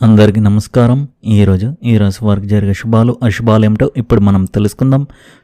అందరికీ నమస్కారం. ఈ రాశి వారికి జరిగే శుభాలు అశుభాలు ఏమిటో ఇప్పుడు మనం తెలుసుకుందాం.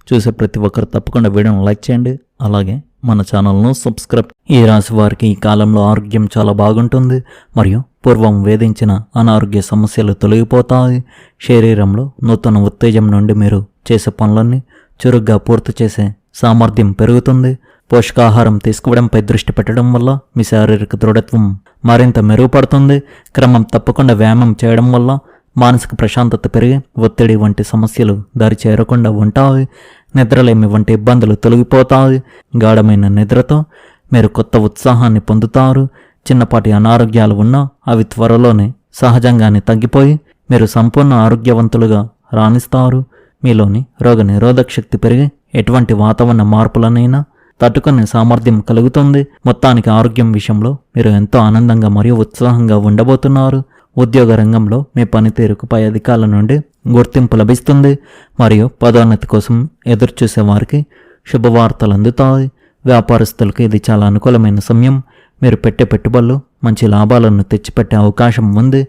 చూసే ప్రతి ఒక్కరు తప్పకుండా వీడియోను లైక్ చేయండి, అలాగే మన ఛానల్ను సబ్స్క్రైబ్. ఈ రాశి వారికి ఈ కాలంలో ఆరోగ్యం చాలా బాగుంటుంది మరియు పూర్వం వేధించిన అనారోగ్య సమస్యలు తొలగిపోతాయి. శరీరంలో నూతన ఉత్తేజం నుండి మీరు చేసే పనులన్నీ చురుగ్గా పూర్తి చేసే సామర్థ్యం పెరుగుతుంది. పోషకాహారం తీసుకోవడంపై దృష్టి పెట్టడం వల్ల మీ శారీరక దృఢత్వం మరింత మెరుగుపడుతుంది. క్రమం తప్పకుండా వ్యాయామం చేయడం వల్ల మానసిక ప్రశాంతత పెరిగి ఒత్తిడి వంటి సమస్యలు దారి చేరకుండా ఉంటాయి. నిద్రలేమి వంటి ఇబ్బందులు తొలగిపోతాయి. గాఢమైన నిద్రతో మీరు కొత్త ఉత్సాహాన్ని పొందుతారు. చిన్నపాటి అనారోగ్యాలు ఉన్నా అవి త్వరలోనే సహజంగానే తగ్గిపోయి మీరు సంపూర్ణ ఆరోగ్యవంతులుగా రాణిస్తారు. మీలోని రోగ నిరోధక శక్తి పెరిగి ఎటువంటి వాతావరణ మార్పులనైనా తట్టుకునే సామర్థ్యం కలుగుతుంది. మొత్తానికి ఆరోగ్యం విషయంలో మీరు ఎంతో ఆనందంగా మరియు ఉత్సాహంగా ఉండబోతున్నారు. ఉద్యోగ రంగంలో మీ పనితీరుకు పై అధికారుల నుండి గుర్తింపు లభిస్తుంది మరియు పదోన్నతి కోసం ఎదురుచూసే వారికి శుభవార్తలు అందుతాయి. వ్యాపారస్తులకు ఇది చాలా అనుకూలమైన సమయం. మీరు పెట్టే పెట్టుబడులు మంచి లాభాలను తెచ్చిపెట్టే అవకాశం ఉంది.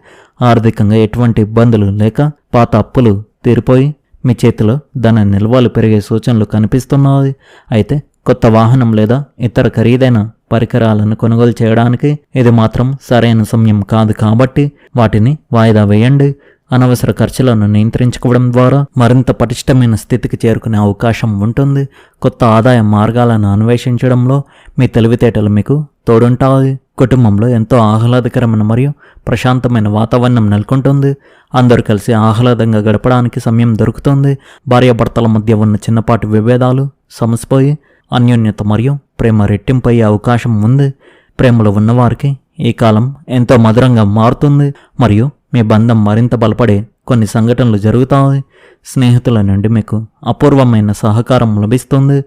ఆర్థికంగా ఎటువంటి ఇబ్బందులు లేక పాత అప్పులు తీరిపోయి మీ చేతిలో ధన నిల్వలు పెరిగే సూచనలు కనిపిస్తున్నాయి. అయితే కొత్త వాహనం లేదా ఇతర ఖరీదైన పరికరాలను కొనుగోలు చేయడానికి ఇది మాత్రం సరైన సమయం కాదు కాబట్టి వాటిని వాయిదా వేయండి. అనవసర ఖర్చులను నియంత్రించుకోవడం ద్వారా మరింత పటిష్టమైన స్థితికి చేరుకునే అవకాశం ఉంటుంది. కొత్త ఆదాయ మార్గాలను అన్వేషించడంలో మీ తెలివితేటలు మీకు తోడుంటాయి. కుటుంబంలో ఎంతో ఆహ్లాదకరమైన మరియు ప్రశాంతమైన వాతావరణం నెలకొంటుంది. అందరూ కలిసి ఆహ్లాదంగా గడపడానికి సమయం దొరుకుతుంది. భార్యాభర్తల మధ్య ఉన్న చిన్నపాటి విభేదాలు సమసిపోయి అన్యోన్యత మరియు ప్రేమ రెట్టింపయ్యే అవకాశం ఉంది. ప్రేమలో ఉన్నవారికి ఈ కాలం ఎంతో మధురంగా మారుతుంది మరియు మీ బంధం మరింత బలపడే కొన్ని సంఘటనలు జరుగుతాయి. స్నేహితుల నుండి మీకు అపూర్వమైన సహకారం లభిస్తుంది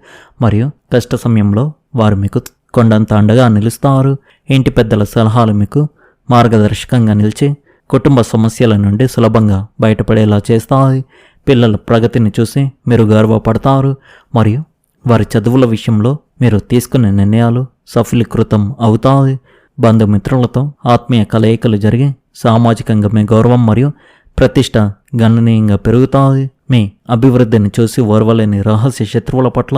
మరియు కష్ట సమయంలో వారు మీకు కొండంత అండగా నిలుస్తారు. ఇంటి పెద్దల సలహాలు మీకు మార్గదర్శకంగా నిలిచి కుటుంబ సమస్యల నుండి సులభంగా బయటపడేలా చేస్తాయి. పిల్లల ప్రగతిని చూసి మీరు గర్వపడతారు మరియు వారి చదువుల విషయంలో మీరు తీసుకునే నిర్ణయాలు సఫలీకృతం అవుతాయి. బంధుమిత్రులతో ఆత్మీయ కలయికలు జరిగి సామాజికంగా మీ గౌరవం మరియు ప్రతిష్ట గణనీయంగా పెరుగుతాయి. మీ అభివృద్ధిని చూసి ఓర్వలేని రహస్య శత్రువుల పట్ల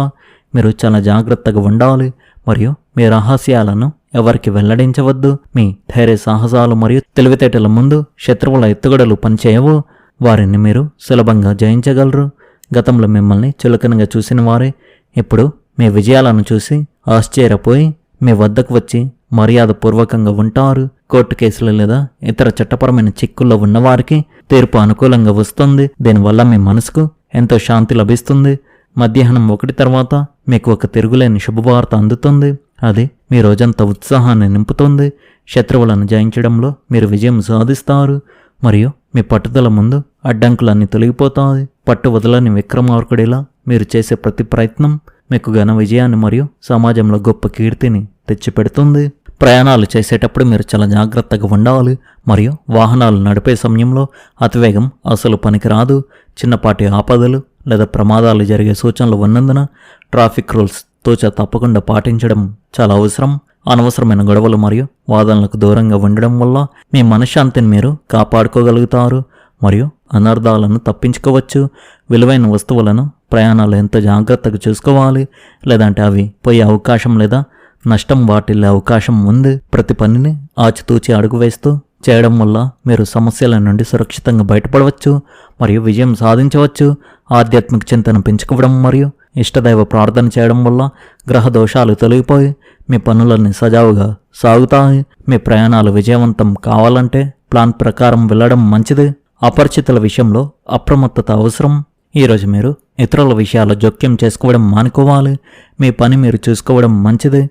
మీరు చాలా జాగ్రత్తగా ఉండాలి మరియు మీ రహస్యాలను ఎవరికి వెల్లడించవద్దు. మీ ధైర్య సాహసాలు మరియు తెలివితేటల ముందు శత్రువుల ఎత్తుగడలు పనిచేయవు. వారిని మీరు సులభంగా జయించగలరు. గతంలో మిమ్మల్ని చులకనగా చూసిన వారే ఇప్పుడు మీ విజయాలను చూసి ఆశ్చర్యపోయి మీ వద్దకు వచ్చి మర్యాదపూర్వకంగా ఉంటారు. కోర్టు కేసులు లేదా ఇతర చట్టపరమైన చిక్కుల్లో ఉన్నవారికి తీర్పు అనుకూలంగా వస్తుంది. దీనివల్ల మీ మనసుకు ఎంతో శాంతి లభిస్తుంది. మధ్యాహ్నం 1 తర్వాత మీకు ఒక తిరుగులేని శుభవార్త అందుతుంది. అది మీ రోజంతా ఉత్సాహాన్ని నింపుతుంది. శత్రువులను జయించడంలో మీరు విజయం సాధిస్తారు మరియు మీ పట్టుదల ముందు అడ్డంకులన్నీ తొలగిపోతాయి. పట్టు వదలని విక్రమార్కుడిలా మీరు చేసే ప్రతి ప్రయత్నం మీకు ఘన విజయాన్ని మరియు సమాజంలో గొప్ప కీర్తిని తెచ్చిపెడుతుంది. ప్రయాణాలు చేసేటప్పుడు మీరు చాలా జాగ్రత్తగా ఉండాలి మరియు వాహనాలు నడిపే సమయంలో అతివేగం అసలు పనికిరాదు. చిన్నపాటి ఆపదలు లేదా ప్రమాదాలు జరిగే సూచనలు ఉన్నందున ట్రాఫిక్ రూల్స్ తూచా తప్పకుండా పాటించడం చాలా అవసరం. అనవసరమైన గొడవలు మరియు వాదనలకు దూరంగా ఉండడం వల్ల మీ మనశ్శాంతిని మీరు కాపాడుకోగలుగుతారు మరియు అనర్థాలను తప్పించుకోవచ్చు. విలువైన వస్తువులను ప్రయాణాలు ఎంత జాగ్రత్తగా చూసుకోవాలి, లేదంటే అవి పోయే అవకాశం లేదా నష్టం వాటిల్లే అవకాశం ఉంది. ప్రతి పనిని ఆచితూచి అడుగు వేస్తూ చేయడం వల్ల మీరు సమస్యల నుండి సురక్షితంగా బయటపడవచ్చు మరియు విజయం సాధించవచ్చు. ఆధ్యాత్మిక చింతన పెంచుకోవడం మరియు ఇష్టదైవ ప్రార్థన చేయడం వల్ల గ్రహ దోషాలు తొలగిపోయి మీ పనులన్నీ సజావుగా సాగుతాయి. మీ ప్రయాణాలు విజయవంతం కావాలంటే ప్లాన్ ప్రకారం వెళ్ళడం మంచిది. అపరిచితుల విషయంలో అప్రమత్తత అవసరం. ఈరోజు మీరు ఇతరుల విషయాల్లో జోక్యం చేసుకోవడం మానుకోవాలి. మీ పని మీరు చూసుకోవడం మంచిది.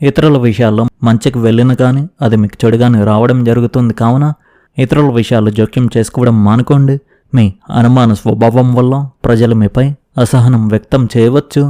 ఇతరుల విషయాల్లో మంచికి వెళ్ళిన కానీ అది మీకు చెడుగానే రావడం జరుగుతుంది. కావున ఇతరుల విషయాల్లో జోక్యం చేసుకోవడం మానుకోండి. మీ అనుమాన స్వభావం వల్ల ప్రజలు మీపై అసహనం వ్యక్తం చేయవచ్చు.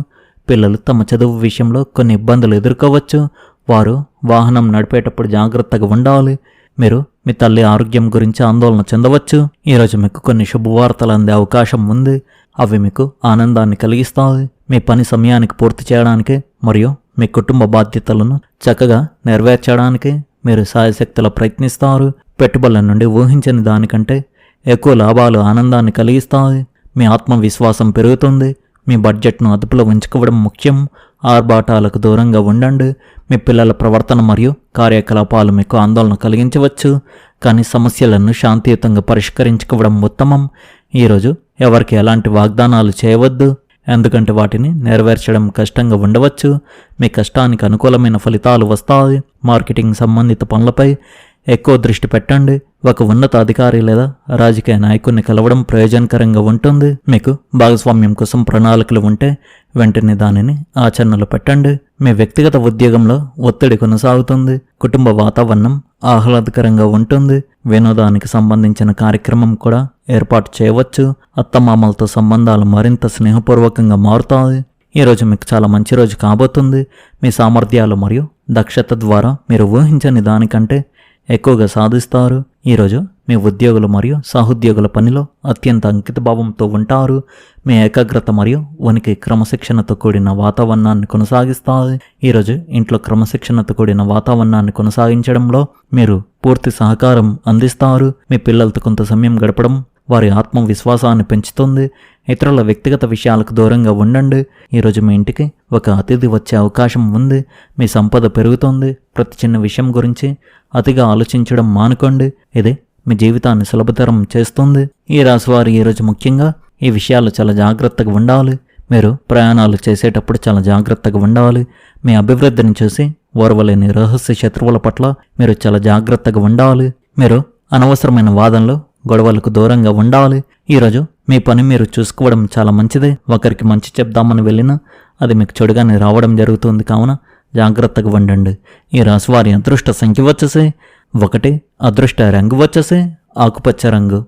పిల్లలు తమ చదువు విషయంలో కొన్ని ఇబ్బందులు ఎదుర్కోవచ్చు. వారు వాహనం నడిపేటప్పుడు జాగ్రత్తగా ఉండాలి. మీరు మీ తల్లి ఆరోగ్యం గురించి ఆందోళన చెందవచ్చు. ఈరోజు మీకు కొన్ని శుభవార్తలు అందే అవకాశం ఉంది. అవి మీకు ఆనందాన్ని కలిగిస్తాయి. మీ పని సమయానికి పూర్తి చేయడానికి మరియు మీ కుటుంబ బాధ్యతలను చక్కగా నెరవేర్చడానికి మీరు సాయశక్తులా ప్రయత్నిస్తారు. పెట్టుబడుల నుండి ఊహించని దానికంటే ఎక్కువ లాభాలు ఆనందాన్ని కలిగిస్తాయి. మీ ఆత్మవిశ్వాసం పెరుగుతుంది. మీ బడ్జెట్ను అదుపులో ఉంచుకోవడం ముఖ్యం. ఆర్భాటాలకు దూరంగా ఉండండి. మీ పిల్లల ప్రవర్తన మరియు కార్యకలాపాలు మీకు ఆందోళన కలిగించవచ్చు, కానీ సమస్యలను శాంతియుతంగా పరిష్కరించుకోవడం ఉత్తమం. ఈరోజు ఎవరికి ఎలాంటి వాగ్దానాలు చేయవద్దు, ఎందుకంటే వాటిని నెరవేర్చడం కష్టంగా ఉండవచ్చు. మీ కష్టానికి అనుకూలమైన ఫలితాలు వస్తాయి. మార్కెటింగ్ సంబంధిత పనులపై ఎక్కువ దృష్టి పెట్టండి. ఒక ఉన్నత అధికారి లేదా రాజకీయ నాయకుడిని కలవడం ప్రయోజనకరంగా ఉంటుంది. మీకు భాగస్వామ్యం కోసం ప్రణాళికలు ఉంటే వెంటనే దానిని ఆచరణలో పెట్టండి. మీ వ్యక్తిగత ఉద్యోగంలో ఒత్తిడి కొనసాగుతుంది. కుటుంబ వాతావరణం ఆహ్లాదకరంగా ఉంటుంది. వినోదానికి సంబంధించిన కార్యక్రమం కూడా ఏర్పాటు చేయవచ్చు. అత్తమామలతో సంబంధాలు మరింత స్నేహపూర్వకంగా మారుతాయి. ఈరోజు మీకు చాలా మంచి రోజు కాబోతుంది. మీ సామర్థ్యాలు మరియు దక్షత ద్వారా మీరు ఊహించని దానికంటే ఎక్కువగా సాధిస్తారు. ఈరోజు మీ ఉద్యోగులు మరియు సహోద్యోగుల పనిలో అత్యంత అంకితభావంతో ఉంటారు. మీ ఏకాగ్రత మరియు ఉనికి క్రమశిక్షణతో కూడిన వాతావరణాన్ని కొనసాగిస్తాయి. ఈరోజు ఇంట్లో క్రమశిక్షణతో కూడిన వాతావరణాన్ని కొనసాగించడంలో మీరు పూర్తి సహకారం అందిస్తారు. మీ పిల్లలతో కొంత సమయం గడపడం వారి ఆత్మవిశ్వాసాన్ని పెంచుతుంది. ఇతరుల వ్యక్తిగత విషయాలకు దూరంగా ఉండండి. ఈరోజు మీ ఇంటికి ఒక అతిథి వచ్చే అవకాశం ఉంది. మీ సంపద పెరుగుతుంది. ప్రతి చిన్న విషయం గురించి అతిగా ఆలోచించడం మానుకోండి. ఇది మీ జీవితాన్ని సులభతరం చేస్తుంది. ఈ రాశి వారు ఈరోజు ముఖ్యంగా ఈ విషయాలు చాలా జాగ్రత్తగా ఉండాలి. మీరు ప్రయాణాలు చేసేటప్పుడు చాలా జాగ్రత్తగా ఉండాలి. మీ అభివృద్ధిని చూసి ఓర్వలేని రహస్య శత్రువుల పట్ల మీరు చాలా జాగ్రత్తగా ఉండాలి. మీరు అనవసరమైన వాదనలు గొడవలకు దూరంగా ఉండాలి. ఈరోజు మీ పని మీరు చూసుకోవడం చాలా మంచిది. ఒకరికి మంచి చెప్దామని వెళ్ళినా అది మీకు చెడుగానే రావడం జరుగుతుంది, కావున జాగ్రత్తగా ఉండండి. ఈ రాశి వారి అదృష్ట సంఖ్య వచ్చేసి 1, అదృష్ట రంగు వచ్చేసి ఆకుపచ్చ రంగు.